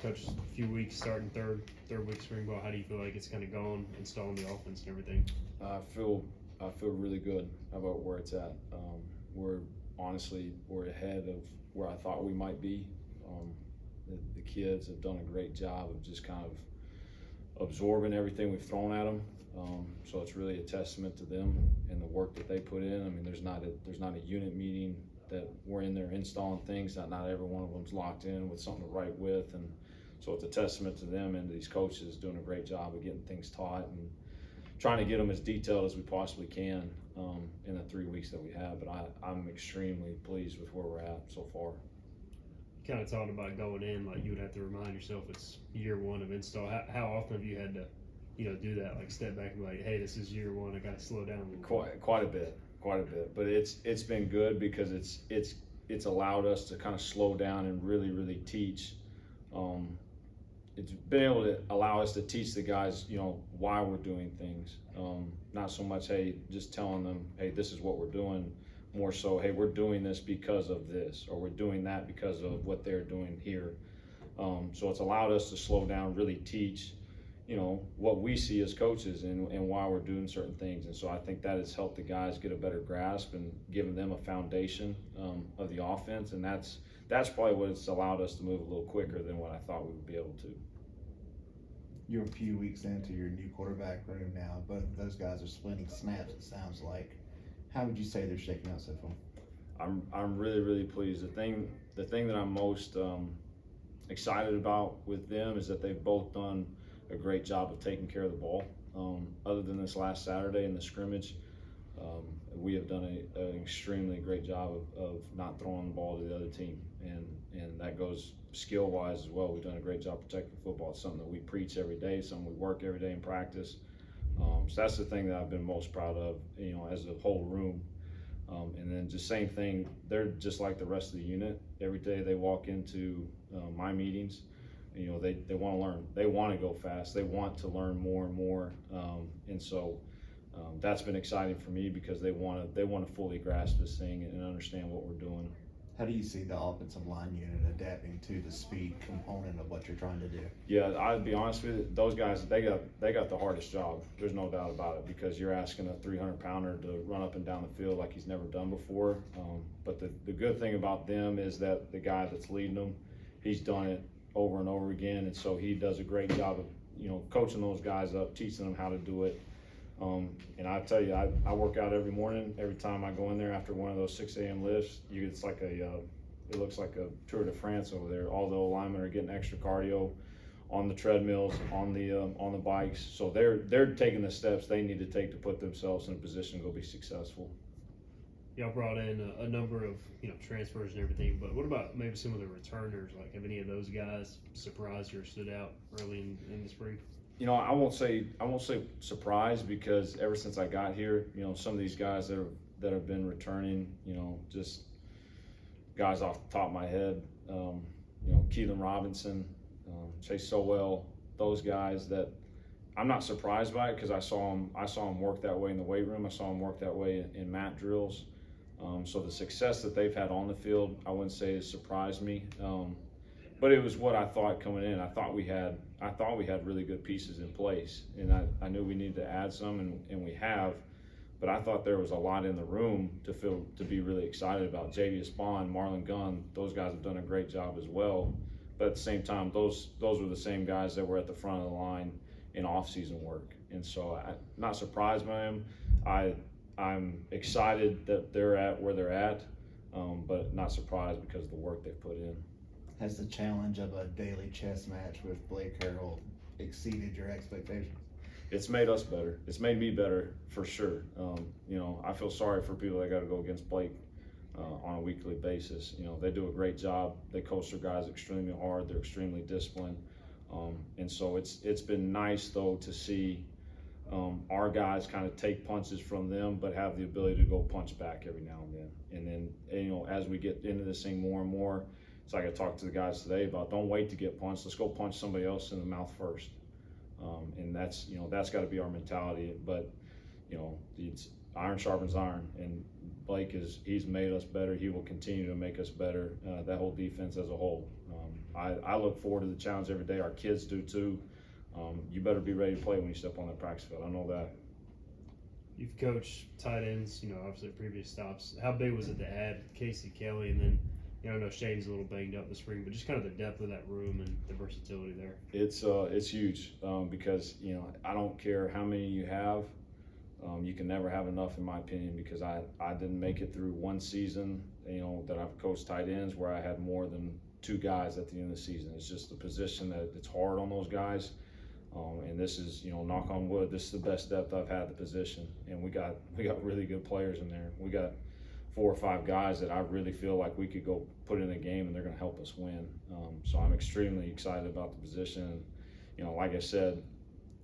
Coach, a few weeks starting third week spring ball. How do you feel like it's kind of going, installing the offense and everything? I feel really good about where it's at. We're ahead of where I thought we might be. The kids have done a great job of just kind of absorbing everything we've thrown at them. So it's really a testament to them and the work that they put in. I mean, there's not a unit meeting that we're in there installing things. Not every one of them's locked in with something to write with, and so it's a testament to them and these coaches doing a great job of getting things taught and trying to get them as detailed as we possibly can in the 3 weeks that we have. But I'm extremely pleased with where we're at so far. Kind of talked about going in, like you would have to remind yourself it's year one of install. How often have you had to, do that, like step back and be like, hey, this is year one, I got to slow down a little bit? Quite a bit. But it's been good because it's allowed us to kind of slow down and really teach. It's been able to allow us to teach the guys, why we're doing things. Not so much, hey, just telling them, hey, this is what we're doing. More so, hey, we're doing this because of this, or we're doing that because of what they're doing here. So it's allowed us to slow down, really teach, what we see as coaches and why we're doing certain things. And so I think that has helped the guys get a better grasp and given them a foundation of the offense. And that's probably what it's allowed us to move a little quicker than what I thought we would be able to. You're a few weeks into your new quarterback room now. Both of those guys are splitting snaps, it sounds like. How would you say they're shaking out so far? I'm really pleased. The thing that I'm most excited about with them is that they've both done a great job of taking care of the ball. Other than this last Saturday in the scrimmage, we have done an extremely great job of not throwing the ball to the other team, and that goes skill-wise as well. We've done a great job protecting football. It's something that we preach every day, something we work every day in practice. So that's the thing that I've been most proud of, as a whole room. And then just same thing, they're just like the rest of the unit. Every day they walk into my meetings, they want to learn. They want to go fast. They want to learn more and more. And so that's been exciting for me because they want to fully grasp this thing and understand what we're doing. How do you see the offensive line unit adapting to the speed component of what you're trying to do? Yeah, I'll be honest with you, those guys, they got the hardest job. There's no doubt about it, because you're asking a 300-pounder to run up and down the field like he's never done before. But the good thing about them is that the guy that's leading them, he's done it over and over again, and so he does a great job of coaching those guys up, teaching them how to do it. And I tell you, I work out every morning. Every time I go in there after one of those 6 a.m. lifts, it looks like a Tour de France over there. All the linemen are getting extra cardio on the treadmills, on the bikes. So they're taking the steps they need to take to put themselves in a position to go be successful. Y'all brought in a number of transfers and everything, but what about maybe some of the returners? Like, have any of those guys surprised you or stood out early in the spring? I won't say surprised, because ever since I got here, some of these guys that have been returning, just guys off the top of my head, Keelan Robinson, Chase Sowell, those guys that I'm not surprised by it, because I saw them work that way in the weight room. I saw them work that way in mat drills. So the success that they've had on the field, I wouldn't say has surprised me. But it was what I thought coming in. I thought we had really good pieces in place, and I knew we needed to add some, and we have. But I thought there was a lot in the room to be really excited about. Javius Bond, Marlon Gunn, those guys have done a great job as well. But at the same time, those were the same guys that were at the front of the line in off-season work, and so I'm not surprised by them. I'm excited that they're at where they're at, but not surprised because of the work they've put in. Has the challenge of a daily chess match with Blake Harrell exceeded your expectations? It's made us better. It's made me better for sure. I feel sorry for people that got to go against Blake on a weekly basis. They do a great job. They coach their guys extremely hard. They're extremely disciplined. And so it's been nice though to see our guys kind of take punches from them, but have the ability to go punch back every now and then. And then, as we get into this thing more and more, it's like I talked to the guys today about, don't wait to get punched. Let's go punch somebody else in the mouth first. And that's got to be our mentality. But iron sharpens iron, and Blake he's made us better. He will continue to make us better. That whole defense as a whole. I look forward to the challenge every day. Our kids do too. You better be ready to play when you step on that practice field. I know that. You've coached tight ends, obviously at previous stops. How big was it to add Casey Kelly, and then, I know Shane's a little banged up this spring, but just kind of the depth of that room and the versatility there. It's huge because I don't care how many you have. You can never have enough, in my opinion, because I didn't make it through one season, that I've coached tight ends where I had more than 2 guys at the end of the season. It's just the position that it's hard on those guys. And this is, knock on wood, this is the best depth I've had at the position. And we got really good players in there. We got 4 or 5 guys that I really feel like we could go put in a game and they're going to help us win. So I'm extremely excited about the position. Like I said,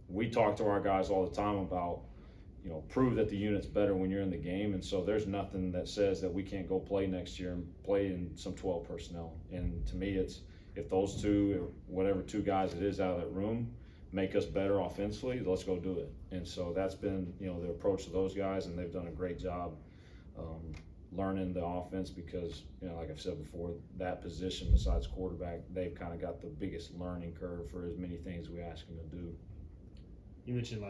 we talk to our guys all the time about, prove that the unit's better when you're in the game. And so there's nothing that says that we can't go play next year and play in some 12 personnel. And to me, it's if those 2 or whatever 2 guys it is out of that room make us better offensively, let's go do it. And so that's been, the approach to those guys, and they've done a great job learning the offense because, like I've said before, that position besides quarterback, they've kind of got the biggest learning curve for as many things we ask them to do. You mentioned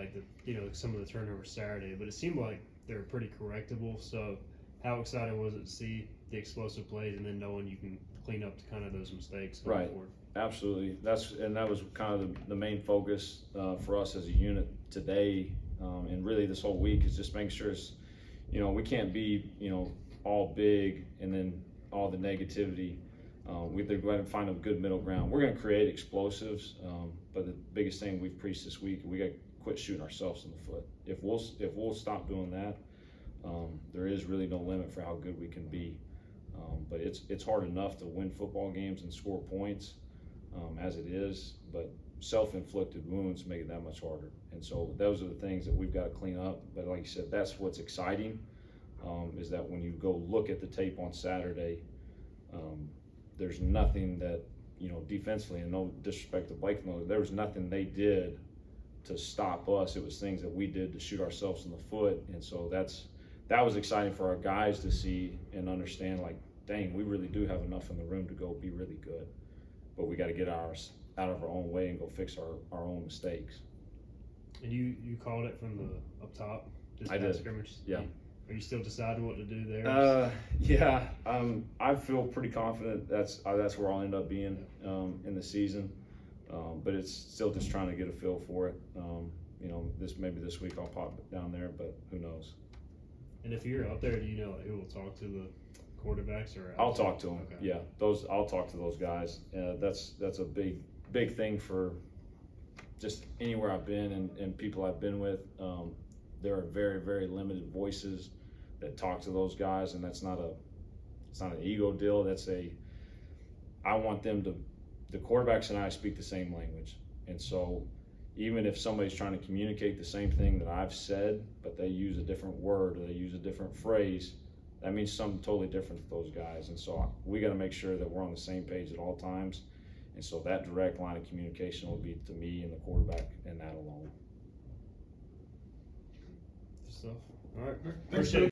some of the turnovers Saturday, but it seemed like they were pretty correctable. So how exciting was it to see the explosive plays and then knowing you can clean up kind of those mistakes going forward? Absolutely. That was kind of the main focus for us as a unit today, and really this whole week is just making sure it's, we can't be, all big and then all the negativity. They're going to find a good middle ground. We're going to create explosives, but the biggest thing we've preached this week, we got to quit shooting ourselves in the foot. If we'll stop doing that, there is really no limit for how good we can be. But it's hard enough to win football games and score points as it is, but self-inflicted wounds make it that much harder. And so those are the things that we've got to clean up. But like you said, that's what's exciting, is that when you go look at the tape on Saturday, there's nothing that, defensively, and no disrespect to Blake, there was nothing they did to stop us. It was things that we did to shoot ourselves in the foot. And so that was exciting for our guys to see and understand, like, dang, we really do have enough in the room to go be really good. But we got to get ours out of our own way and go fix our own mistakes. And you called it from the up top, this I past did. scrimmage? Yeah. Are you still deciding what to do there? Yeah. I feel pretty confident that's where I'll end up being in the season. But it's still just trying to get a feel for it. Maybe this week I'll pop it down there, but who knows? And if you're up there, do you know who will talk to the quarterbacks or? I'll talk to them. Okay. Yeah, I'll talk to those guys. That's a big thing for just anywhere I've been and people I've been with. There are very, very limited voices that talk to those guys, and it's not an ego deal. I want them to. The quarterbacks and I speak the same language, and so even if somebody's trying to communicate the same thing that I've said, but they use a different word or they use a different phrase, that means something totally different to those guys. And so we got to make sure that we're on the same page at all times. And so that direct line of communication will be to me and the quarterback, and that alone. Good stuff. All right. Appreciate it.